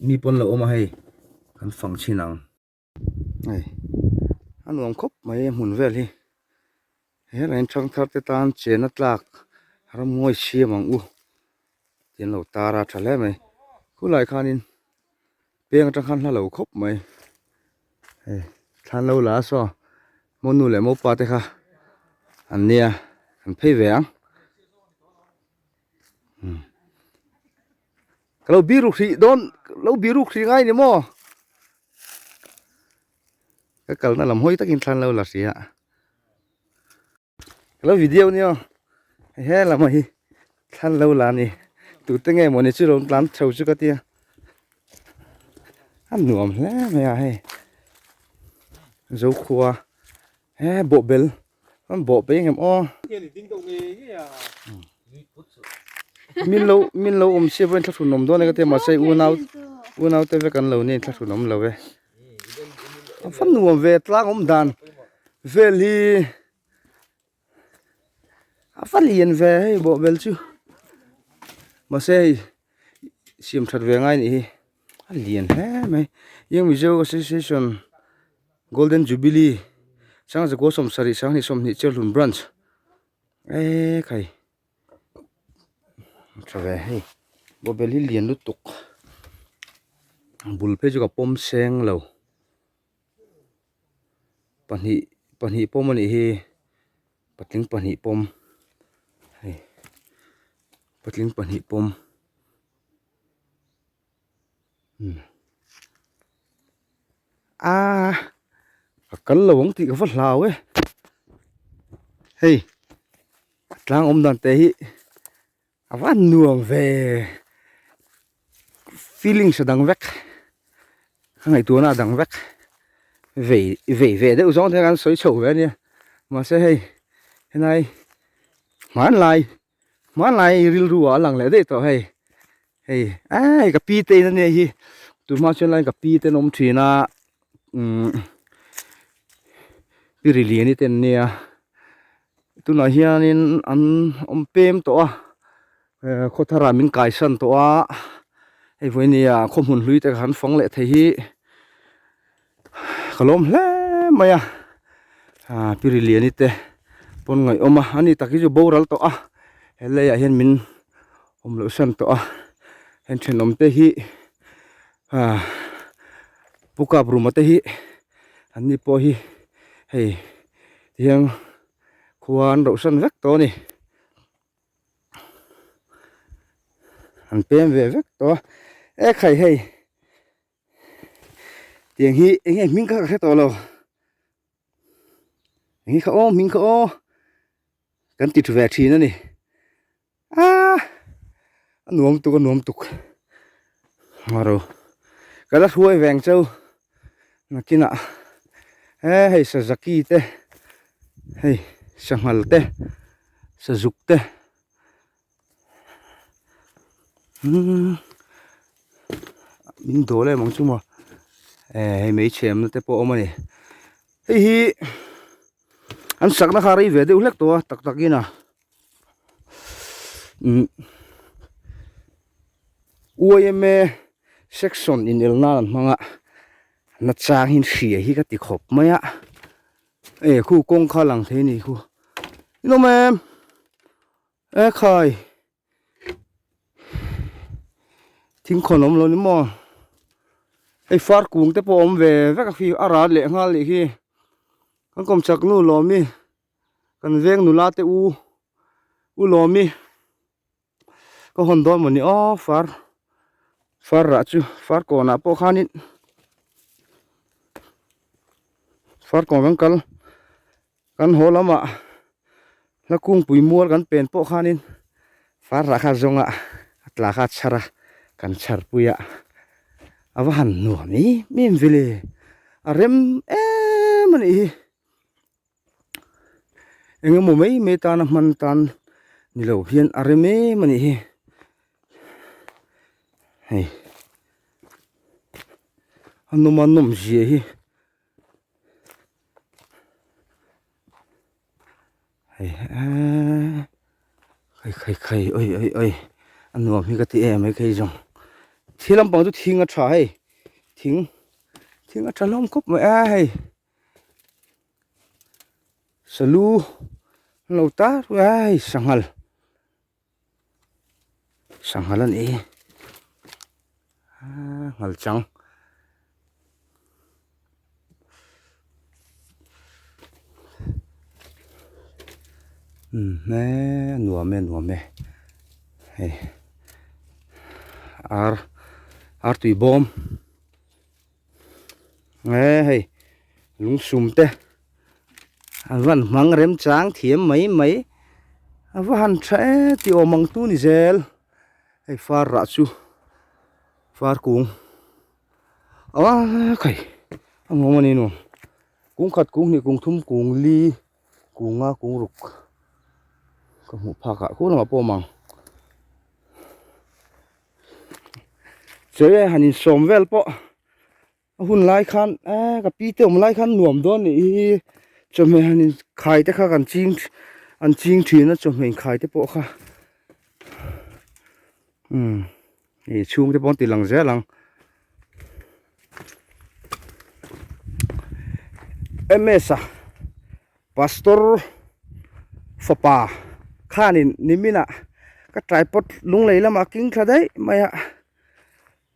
mi pon lo oma hay kan phang chinang ai anuam khop mai mun vel hi he rain thang thar te tan chena tlak haram ngoi siamang u tin lo tara thale mai khulai khanin peng tang khan lo khop mai ai than lo la so monu le mo pa te kha an nia kan phei ve ang kalau biru khi don lo biru khi ngai ni mo cái cầu nó làm hôi tất nhiên than lâu là gì ạ lâu video nè he là mày than lâu là nè tụi tôi nghe mọi người chưa đón lắm sầu chưa có tia ăn nuông lẽ mày à hay dấu khua he bộ bel con bộ bel em o min lâu xe bên thắt thủ nồng đó này cái tiền mà xây u nào tới với cần lâu nên thắt thủ nồng lâu về phân nuông về tlang om đàn về li phát liền về hay bộ bel chứ mà xe xiêm thật về ngay nè liền thế mày nhưng video association Golden Jubilee sáng giờ có som sari sáng thì som thì chơi lùn brunch ê cái trở về hay bộ bel liền lút tục bul pe juga pom seng lo pani pom ani hi patling pani pom hay patling pani pom cần lâu thì có phát lào ấy hey lang om dan te hi avan nuông về feeling sa dang vek ngày tua na dang vek về đấy uống thế ăn sôi sầu vậy nè mà sẽ hey thế này mán lại ril rùa lằng lẽ đấy tao hey hey ai cái pi tê này hi tụi mà chuyện lại cái pi tê nôm thuyền na pi rili này tên nè tụi nó hiền nên ăn pem to khó thà ra mình cài sân to hay với nè không muốn lùi tới hắn phóng lệ thấy hi kalom le maya piri liani te pon ngai oma ani taki jo boral to hele ya hian min lo san to hen thenom te hi puka bruma te hi ani po hi hei hiang khuan ro san vek to ni an pem ve vek to e khai hei tiếng hi nghe mình cả cái to lo nghe khao mình khao cần tịt về thì nữa nè nuông tục mà rồi cái đó thui vàng châu là kia nè hay Sazaki te hay Shanghal te Suzuki te mình đổ lại mong chung mà mấy chém nó té po mà này hi anh sắc nó khari về đều lek to tak kia na ueme section in elna manga na chang hin khia hi ka ti khop maya khu kong kha lang the ni khu no mem khai thing khonom lo ni mo far cung te pom về các phi ara le nga le hi kan kom chak nu lo mi kan veng nu la te u lo mi ko hon do mo ni far ra chu far ko na po khanin far ko kan holama la kung pui mual kan pen po khanin far ra kha zonga atla kha chara kan char puya awan nuo mi mem vele arem mani engem mo mai me tan man tan ni lo hian areme mani hi hey anuman nom je hi hey khai oi oi oi anuam hi ka ti em ai khai jong thi lâm bằng chút thing ở trái thing thing ở trái lông cúp mày ai salu lâu ta ai sang hal anh ấy hal trắng nè nua mẹ hey ar tùy bom nghe hey lúng sum te vẫn mang rem trắng thiếm mấy vẫn trẻ thì ôm mang tu ni zel hey far ra chu far cung kai ngom ani no cung khat cung ni cung thum cung li cung nga cung ruk ka mu pha ka ko na po mang chơi hanin somvel po hun lai khan ka pi te lai khan nuam don ni chome hanin khai te kha kan ching thina chome khai te po kha ni chung te bon ti lang ze lang emesa pastor fapa khanin nimina ka tripod lung lei lama king thadai maya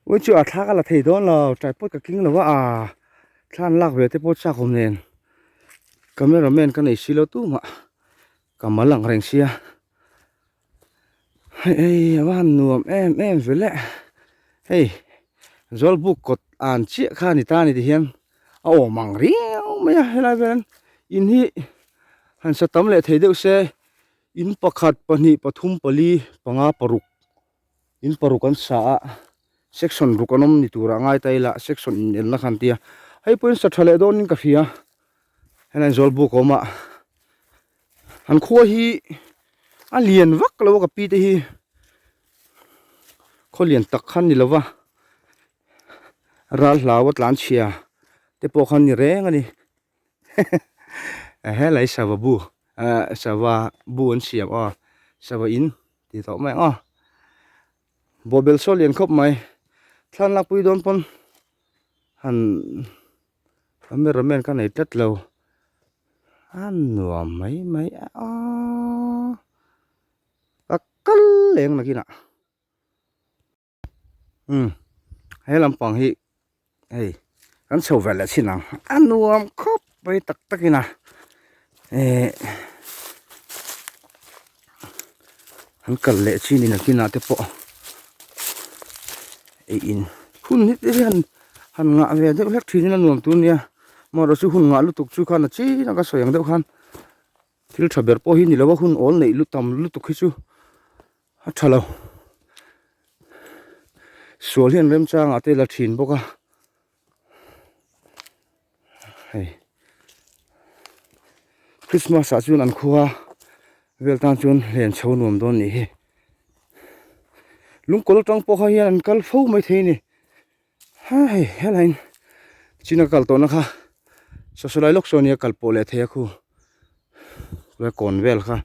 ôi chú à thác là thầy đó là trái bốt cả kính là vợ than lạc về tới bốt sao không nên cameraman cái này xí lâu tu mà cầm máy lặng rèn xia hey van nuông em về lẽ hey rồi bút cột an chia khan thì ta này thì hiền mảng riêng mấy hay là bên in hi hắn sẽ tóm lại thấy được xe in pakhat pani pathum pali panga paruk in parukan sa section rukanom ni tura ngai taila section el na khan tia hei point sa thale don ka fia henan zolbu koma han kho hi a lian vak lo ka pi te hi kho lian tak khan ni lova ral lawat lan chia te po khan ni reng ani he lai sawabu sawa bu an siam sawa in ti to mai bobel sol lian khop mai than lak pui don pon han cameraman kan nei tat lo nuam mấy akal leng na kina hay làm bằng hi hey kan sầu về là xin nào nuam khop bay tak takina hắn cần lệ chi này là kina te po in hun hít thế hắn ngã về thế hết thì nên nuông tu nia mà rồi chú hun ngã lúc tục chú khan là chi nó có sợi đâu khan thì lúc bẹt po hi ni lo hun ổn này lúc tầm lúc tục khi chú thà lâu số liên rem trang ở đây là thìn bốc hey Christmas chú ăn khua vel tan chú liền châu nuông don nè lúng cổ trong po hay ăn cal phô mấy thế nè hay hay là chỉ là cal to nó kha số lại lúc sau này cal po lệ thế khu rồi còn vel kha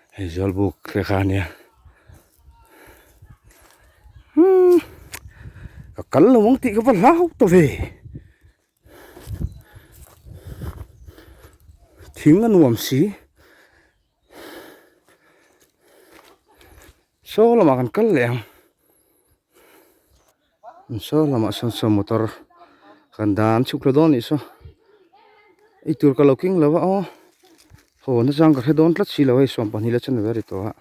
hay zol buk cái kha nè cal là mong tị cái vật lão to về tiếng ăn uống xí số là mà cần cắt lẹng số là mà sản motor cần đàn chụp ra đó này số ít tuổi cả lâu kinh là vậy hồ nó giang cả đón rất xí là vậy xong pani là chân về to ha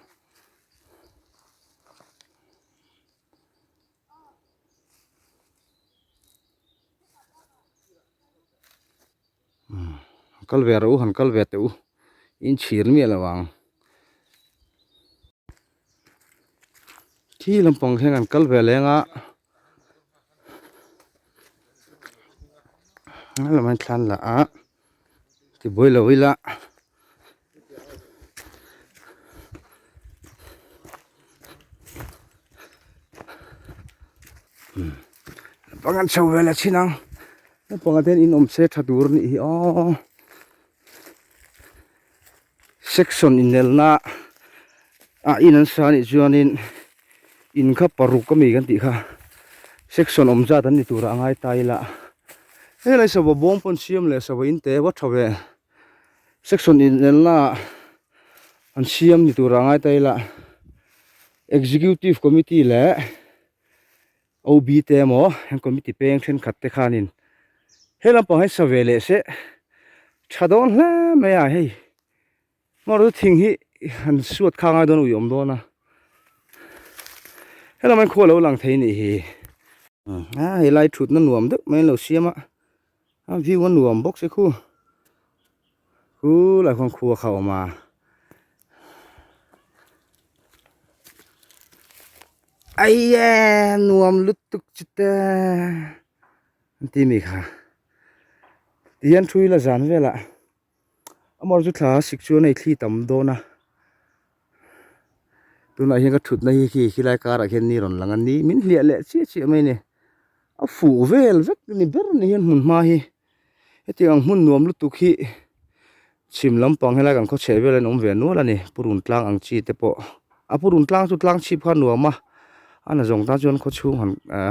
kal về rồi han kal về tu in chir mi là vàng khi làm bằng hengan kal về lenga là man than là thì bôi là la bằng ăn sâu về là chi năng bằng ăn tên in xe thật dur ni section in el na in an sa ni chuan in in kha paruk ka mi kan ti kha section omza tan ni tura angai taila he lai sa bom pon siam le sa in te wa thawe section in la an siam ni tura angai taila executive committee le OB te mo han committee peng then khat te khanin helam pa hai sa vele se chadon la me ya hei mor thing hi han suat khanga don uyom do na helam an kholo lang thei ni hi hi lai thut na nuam dek mai lo siama a view an nuam box se khu lai khong khu khaw ma ai nuam lutuk chita ti mi kha tian thui la zan vela amor chu thla sik chu nei thli tam do na tuna hian ka thut na hi khi lai kar a khen ni ron lang an ni min hlia le chi chi mai ne a fu vel vek ni ber ni hian mun ma hi heti ang mun nuam lutuk hi chim lampang hela kan kho chevel an om ve nu la ni purun tlang ang chi te po a purun tlang chu tlang chi pha nuama ana zong ta chuan kho chu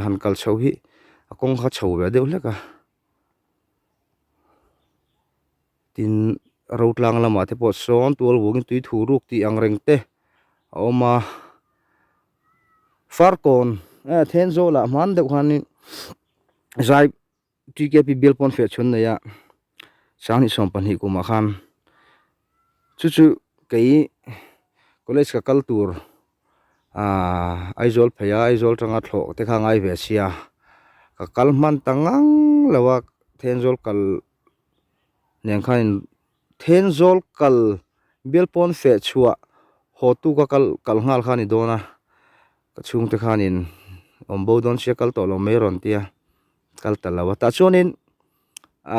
han kal chho hi a kong kha chho ve deuh hleka tin ro tlang lama te po son tual wogin tui thu ruk ti ang reng te oma farkon thenzo la man de khanin zai TKP bill pon fe chun na ya sangni som pan hi kuma khan chu chu kei college ka culture aizol phaya aizol tanga thlo te kha ngai ve sia ka kalman tangang lawak thenjol kal neng khan thenjol kal belpon fe chua hotu ka kal ngal khani dona ka chung te khanin ombo don sia kal to lo meron tia kal talawa ta chunin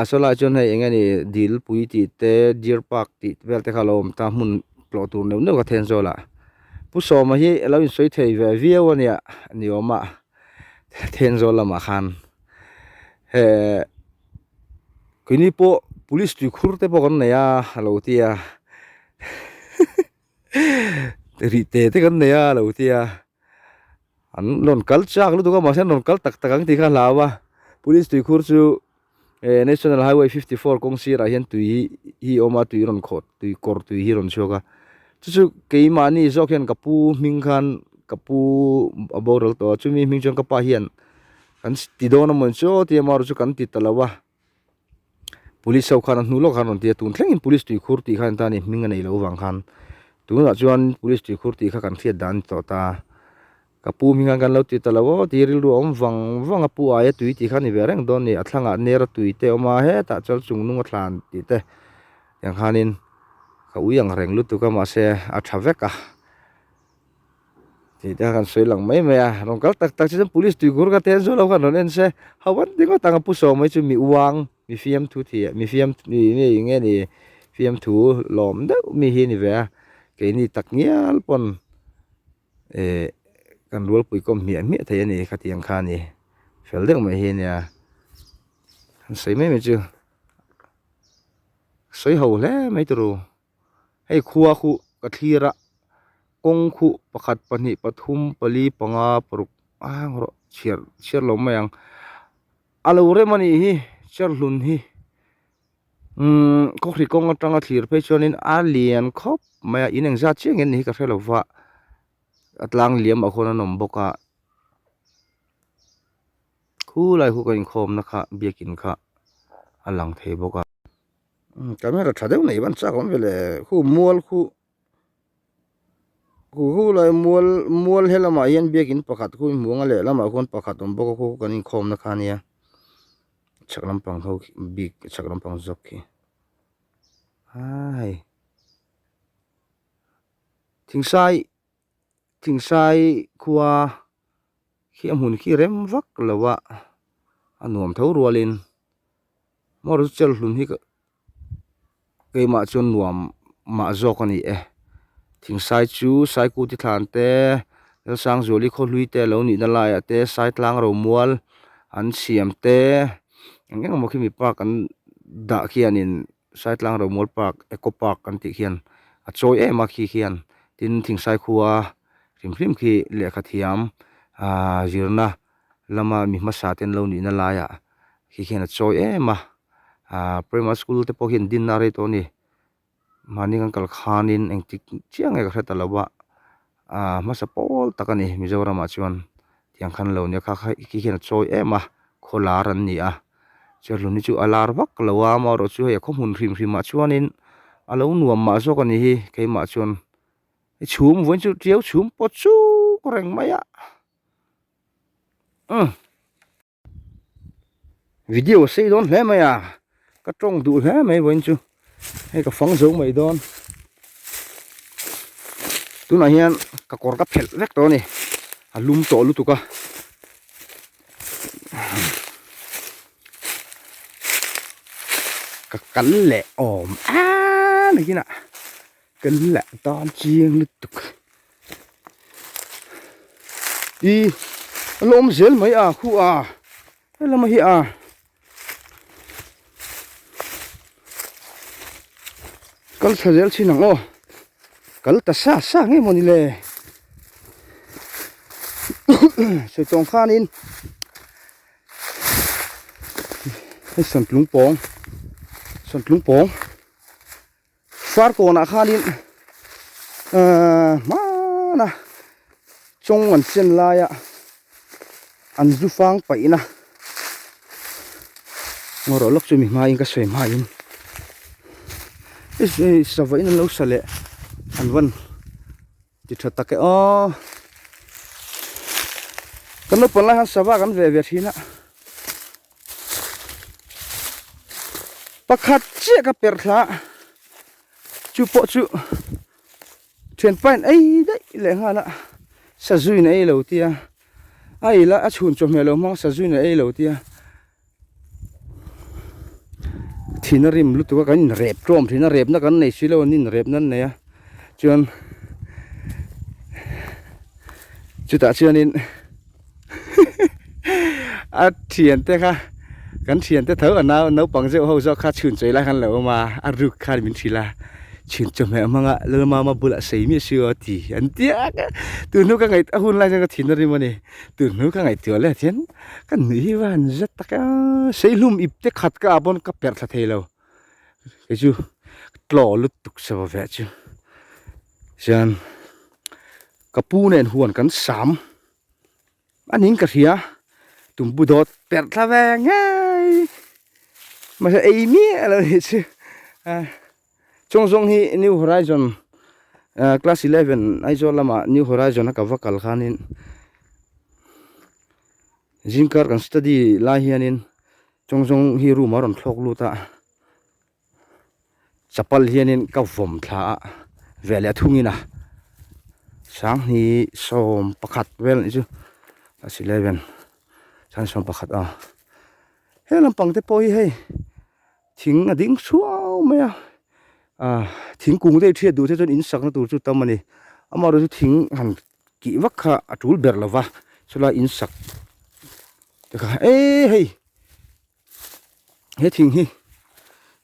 sola chon hai engani dil pui ti te deer park ti vel te khalom ta mun plo tur ne ka thenjola pu so ma hi alo in soi thei ve viaw ania ni oma thenjola ma khan he kini po police tu khur te po kon ne ya alo tia ri te kan ne ya alo tia an lon kal chak lu tu ka ma sen lon kal tak takang ti kha lawa police tu khur chu National Highway 54 kong sira hian tui hi oma tui ron khot tui kor tui hi ron choka chu ke mani zokhen kapu ming khan kapu aborol to chumi ming chong kapa hian kan ti don mon cho ti mar chu kan ti talawa police sau khan nu lo khan on ti tun thleng police tui khur ti khan ta ni ming nei lo wang khan tu na chuan police tui khur ti kha kan thiat dan to ta kapu minga kan lo ti talawo ti ril ru om wang apu aya tui ti khan ni vereng don ni athlanga nera tui te oma he ta chal chung nu thlan ti te yang khanin ka uyang reng lu tu ka ma se a thaveka ti ta kan soi lang mai mai a rong kal tak tak chen police tui gur ka ten zo lo kan ron se hawan dingo tanga pu so mai chu mi uwang mi fiam thu thi mi fiam ni nge ni fiam thu lom de mi hi ni ve ke ni tak ngial pon kan rual pui kom mi thei ani khatiang kha ni fel deuh mai hi nia kan sei mai me chu soi ho hle mai turu hei khuwa khu ka thira kong khu pakhat pani pathum pali panga paruk ro chiar lo mayang alo re mani hi char hlun hi ko khri kong atanga thlir pe chonin alian khop maya ineng za cheng en ni ka felova atlang liam a khona nom boka khu lai khu kain khom na kha biakin kha alang thei boka camera thadeu nei ban cha kom vele khu mual khu lai mual helama hian biakin pakhat khu muanga le lama khon pakhat om boka khu kanin khom na kha nia chaklam pang ho big chaklam pang zok ki ai thingsai khuwa khi amun khi rem vak lawa anuam tho rualin mor chel hlun hi ke ma chon nuam ma zok ani thingsai chu sai ku ti thlan te sang zoli kho hlui te lo ni na la ya te sai tlang ro mual an siam te engeng mo khi mi park an da khianin sai tlang ro mual park eco park kan ti khian a choi e ma khi khian tin thingsai khuwa phim khi lệ khát hiam zirna lama mi masaten lo ni na laya khi khen choi ema primary school te po hin din na re to ni mani kan kal khanin eng tik chiang e ka hreta lawa masa pol takani Mizoram a chuan tiang khan lo ne kha khi khen choi ema khola ran ni a chelu ni chu alar vak lawa ma ro chu he khom hun hrim hrim a chuanin alo nuam ma zo kan hi keima chuan chum voin chu tiau chum po chu reng maya video sei don hle maya ka trong du hle mai voin chu hay ka phang zo mai don tu na hian ka kor ka phel vek to ni alum to lu tu ka ka kal le om này kia nè kal le ton chieng lu tu đi lom zel mai khu hay là mai kal sa zel chi nang kal ta sa nghe moni le se tong khan in hay san plung pong far ko na khan in ma na chong an chen la ya an zu fang pai na ngoro lok chu mi ma in ka soi ma in sa vai na lo sale an van ti tha ta ke kan no pon la han sa ba kan ve thina pakhat che ka per thla chu po chu thuyền pain ấy đấy lệ nga la sa zui này lâu tia ai la a chun cho mẹ lâu mang sa zui này lâu tia thì nó rim lúc tụi cái rẹp trộm thì nó rẹp nó cái này xí lâu nín rẹp nó này chuan chú ta chưa nên thiền thế ha gắn thiền thế thở ở nào nấu bằng rượu hầu do khát chun chơi lại khăn lâu mà rực khát mình chỉ là chuyện cho mẹ mang ạ lơ mà bự lại sấy mi xưa thì anh tiếc từ lúc các ngày hôn lại cho cái thìn nó đi mà này từ lúc các ngày tuổi lại thiên cái nữ van rất tắc sấy lùm ip tết khát cả bọn các bẹt là thế lâu cái chú lò lút tục sao vậy chứ xem cái pu này huồn cắn sám anh nín cái gì á tụm bù đọt bẹt là về ngay mà sao ấy mi là chứ trong dòng hi New Horizon class 11 ai cho lama New Horizon ka vakal khanin jinkar kan study la hianin trong dòng hi room aron thlok luta chapal hianin ka vom thla vele thungina sang hi som pakhat vel chu class 11 sang som pakhat helam pangte poi hei thing ading suaw maya thing cung đây thiệt đủ thế cho in sắc nó đủ chút tâm này mà rồi thing hẳn kỹ vắc ha trúl bẹt là va cho là in sắc được không ê hey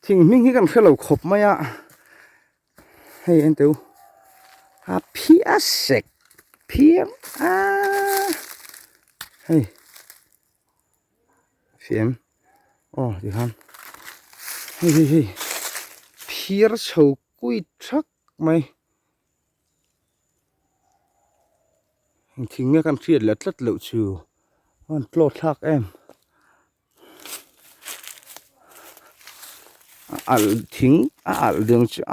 thing mình hi cần phải lâu khop maya hey anh tiêu pia sek pia hey phim đi han hey phiar chou kui thak mai thing nghe kan thiệt lật lật lậu chu on plot thak em al thing al đường chu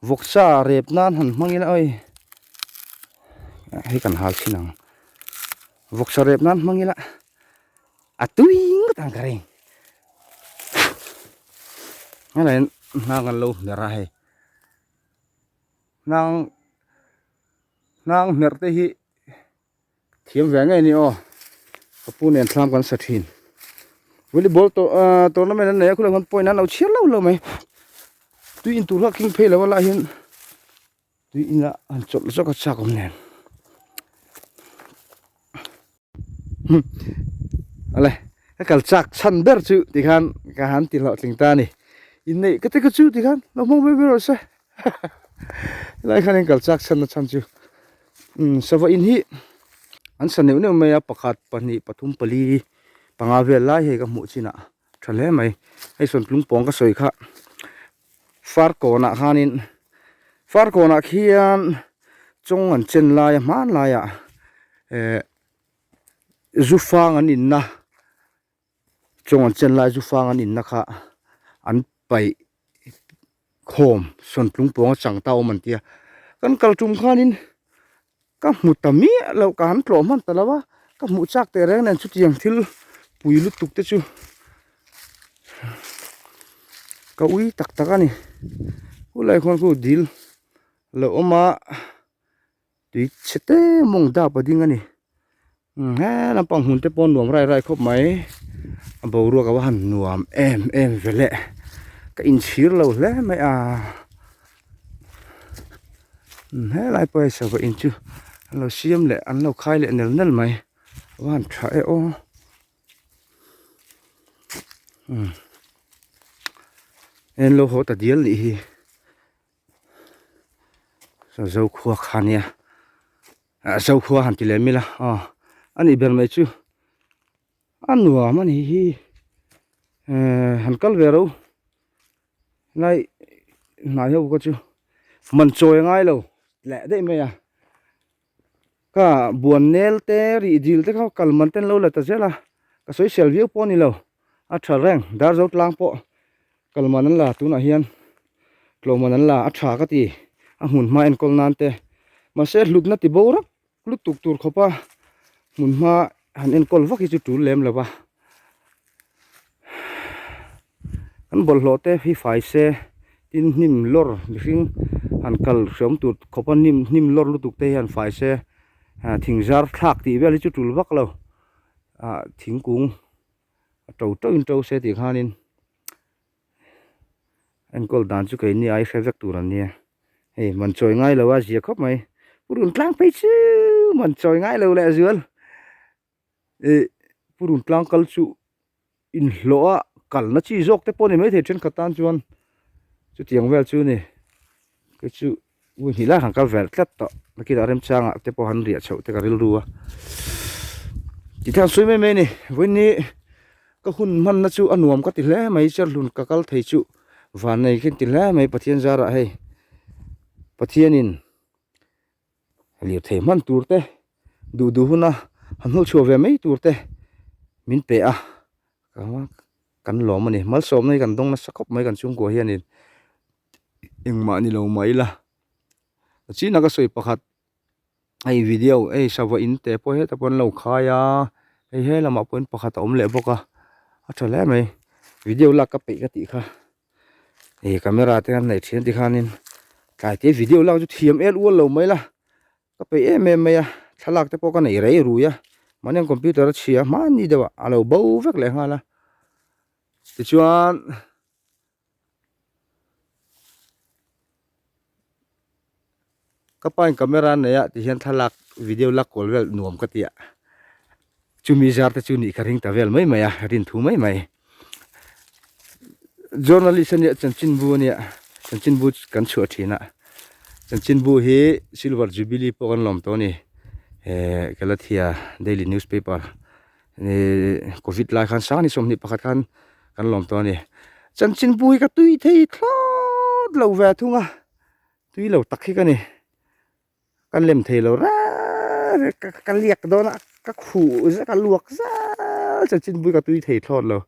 vok sa rep nan han mangin oi hay kan hal chinang vok sa rep nan mangila tuing tang kare ngay này nàng lâu để ra hay nàng nở tới hi thiếm về ngay nè kapu nền tham quan sát hin volleyball tournament này cũng là con point nào chiến lâu mày tuy in tụi kinh phê là vào lại hiện tuy in là ăn chọn cho các cha con nè ale cái cả chạc săn đỡ chứ thì han cả hắn tiền lọ tình ta này in này cái chú thì kan nó mong mấy rồi sao lại khăn anh cả chắc sân nó chăn chú sava in hi an saneu ne mai a pakhat pahnih pathum pali panga vel lai he ka hmu china thale mai ai son tlung pawng ka soi kha far kona khanin far kona khian chong an chen lai man lai a zufang an in na chong an chen lai zufang an in na kha an pai khom son tlung pawng chang tao man tia kan kal tum khanin ka hmu tami lo ka han tlo man talawa ka hmu chak te reng nen chu tiang thil pui lu tuk te chu ka ui tak tak ani ku lai khon ku dil lo oma tui chete mong da pa ding ani he lampang hun te pon nuam rai rai khop mai bo ru ka han nuam em vele ka in chir lo le mai a he lai pa sa ba in chu lo siam le an lo khai le nel nel mai wan tha e o en lo ho ta dial li hi so zo khuwa khania zo khuwa han ti le mi la ani ber mai chu anwa mani hi han kal ve ro nai na yo ko chu man choi ngai lo le de me ya ka buan nel te ri dil te kha kal man ten lo la ta zela ka soi sel view po ni lo a tha reng dar zo tlang po kal man la tu na hian klo man la a tha ka ti a hun ma en kol nan te ma se lut na ti bo ra lut tuk tur khopa mun ma han en kol vaki chu tu lem la ba an bol lo te hi fai se tin nim lor ring an kal som tu khopa nim lor lu tuk te han fai se thing zar thak ti bel chu tul vak lo thing kung to se ti khanin an kol dan chu kai ni ai khevek tur an nia hey man choi ngai lo wa zia khop mai purun tlang pe chu man choi ngai lo le zual purun tlang kal chu in hloa kal na chi jok te poni mai the then khatan chuan chu tiang vel chu ni ke chu u hi la han kal vel tlat to ki da rem changa te po han ria chho te ka ril ruwa ti thang sui mai ni voin ni ka hun man na chu anuam ka ti hle mai char lun ka kal thei chu van nei kin ti hle mai pathian zara hei pathianin li thei man tur te du huna han hu chu ve mai tur te min pe a kan lo mani mal som nei kan dong na sakop mai kan chung ko hianin engma ni lo mai la chi na ka soi pakhat ai video ai sawa in te po he ta pon lo khaya ai he lama pon pakhat om le boka a thale mai video la ka pe ka ti kha camera te an nei thian ti khanin kai te video la chu thiam el ul lo mai la ka pe em mai a thalak te po ka nei rei ru ya manen computer chia man ni dewa alo bo vek le hala ti chuan kapain camera ne ya ti hian thalak video la kol vel nuam ka tia chumi zar ta chu ni kharing ta vel mai mai a rin thu mai mai journalist ne chanchin bu ne chanchin bu kan chu thina chanchin bu hi silver jubilee po kan lom to ni kalathia daily newspaper covid lai khan sa ni som ni pakhat khan kan lom to ni chanchin bu ka tui thei thlot lo ve thunga tui lo takhi ka ni kan lem thei lo ra ka liak do na ka khu za ka luak za chanchin bu ka tui thei thlot lo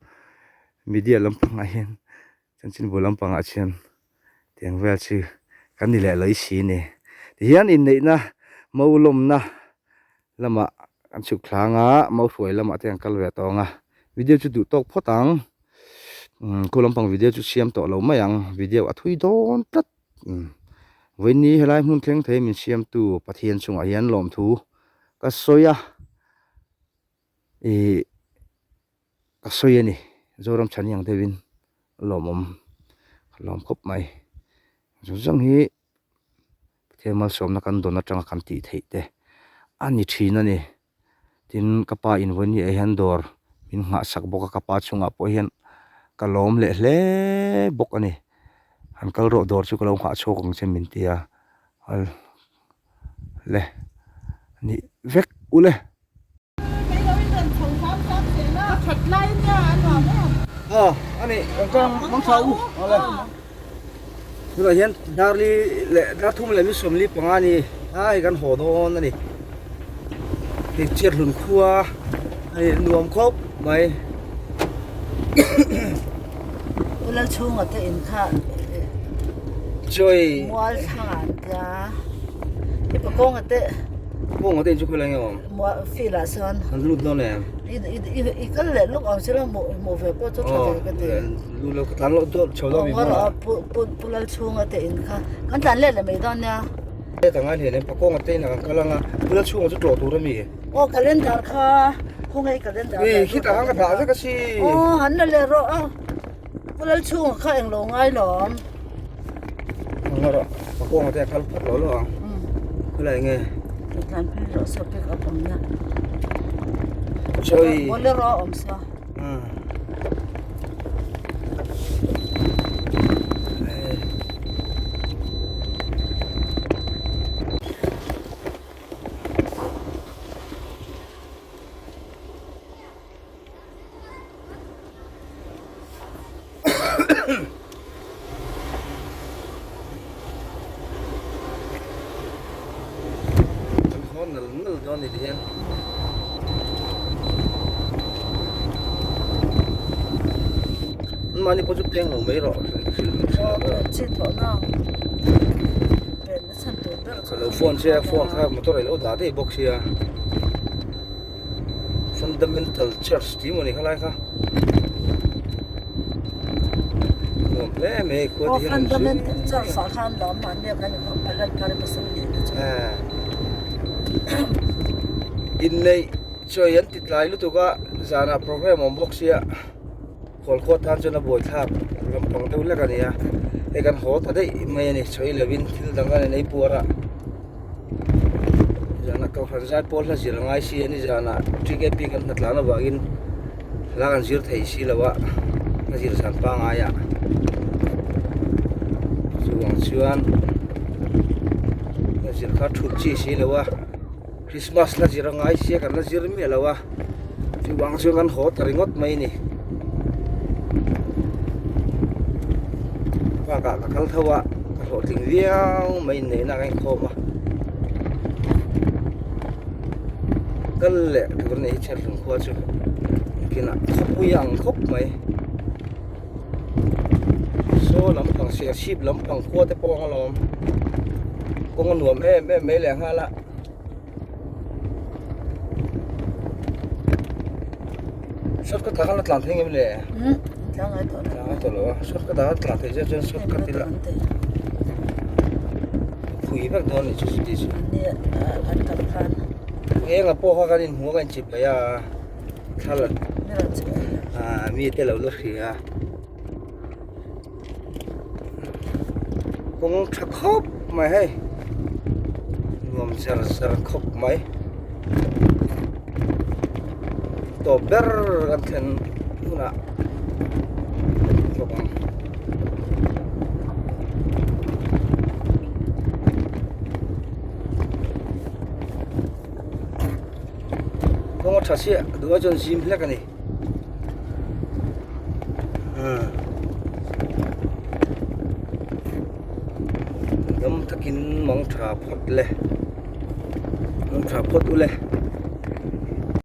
media lampang a hian chanchin bu lampang a chian tiang vel chi kan ni le loi si ni hian in nei na mo lom na lama an chuk thlanga mo hruai lama te an kal ve tonga video chu du tok photang ko lampang video chu siam to lo mayang video a thui don tat when ni helai mun thleng thei min siam tu pathian chunga hian lom thu ka soya ka soya ni zoram chaniang devin lomom lom khop mai zang hi themal somna kan dona tanga kan ti thei te ani thina ni tin kapa in woni e han dor min nga sak boka kapa chunga po hian kalom le hle bok ani han kal ro dor chu kalom kha chokong chen min tia al le นี่เวกอุเลยอันนี้กางมังสาอุอะไรนี่เราเห็นดาร์ลีเละดาร์ทุ่มเลยมิสมลีปังอันนี้กันหัวโดนนั่นนี่เจียดหลุนคัวไอ้รวมครบไหมเวลาช่วงก็เห็นค่ะช่วยมัวทานจ้าที่ประกงก็พวกเขาเต้นชุกคนละเงี้ยมัวฟิลาซอนมันรูดแล้วเนี่ยอีก็เลยลูกเอาเชื่อมัวเฟปก็ชอบก็เต้รูดแล้วก็ตั้งแล้วตัวชาวบ้านมีว่าเราปุลช่วงก็เห็นค่ะกันจันเล่นเลยไม่ตอนเนี้ยแต่งานเห็นในประกงก็เต้นนะกำลังปุลช่วงจะโดดตัวมีโอ้กันเล่นจัดค่ะคงให้กันเล่นจัดนี่คิดแต่หันกระถางสักสิโอ้หันนั่นเลยรอปุลช่วงเขาเองลงไอ้หลอมงั้นหรอประกงก็เต้นเขาพัดหล่อหรออะไรเงี้ยการพิจารณาสเปกอัพเนี่ยช่วยวันเล่รออมซะตอนนี้เห็นมันนี่พอจะเพียงหรือไม่หรอกชิดหัวน้องเป็นฉันตัวเด็กเราฟอนเชียฟอนครับมันตัวอะไรเราด่าได้บอกเชีย fundamental church ที่มันนี่เขาไล่ค่ะเล่ไม่ควรที่จะ fundamental church สาขาล้อมมันเนี่ยกันของพระราชการประสงค์เนี่ยอินในช่วยยันติดลายรู้ตัวก็จานาโปรแกรมของบอกเชียคนโคตรท่านจนบ่อยทับลำพังเท่าเล็กกันเนี่ยไอ้กันโหดได้ไม่เนี่ยช่วยเลวินที่ดังกันในปัวระจานาเขาขันใจพอลละสิลังไอซีนี่จานาที่แกปีกันนัดลานะบากินลากันสิร์ไทยสิละวะนั่นสิร์สันปังอายะช่วงชวนนั่นสิร์ขาทุนชีสิละวะคริสต์มาสละสิลังไอซีกันละสิร์มีละวะที่วางช่วงกันโหดตริงดไม่นี่กะคัลทว่าโหถึงเดียวไม่เหนื่อยนักไอ้คอมาก็เลยทุกคนนี้เชื่อถึงขั้วจู่กินอ่ะคบยังคบไหมโซ่ลำพังเสียชีพลำพังขั้วแต่ปองลมปองหนวมแม่ไม่แรงฮะละชุดก็ทักกันละหลังทิ้งยังไม่เลยตัวละชุดก็ได้ตลาดเจ๊จนชุดก็ติดละคุยแบบโดนนี่ชุดที่สุดเนี่ยอันตรายกับพวกเขากันหัวกันจิบไปอ่ะท่าละมีแต่เราเลือกที่อ่ะคงชักคบไหมให้รวมเสร็จคบไหมตัวเบอร์กันเถอะนู่นน่ะก็ชัดเจนดูว่าจนซิมเพล็กกันนี่ยมตะกินมองชาพดเลยมองชาพดอุเลย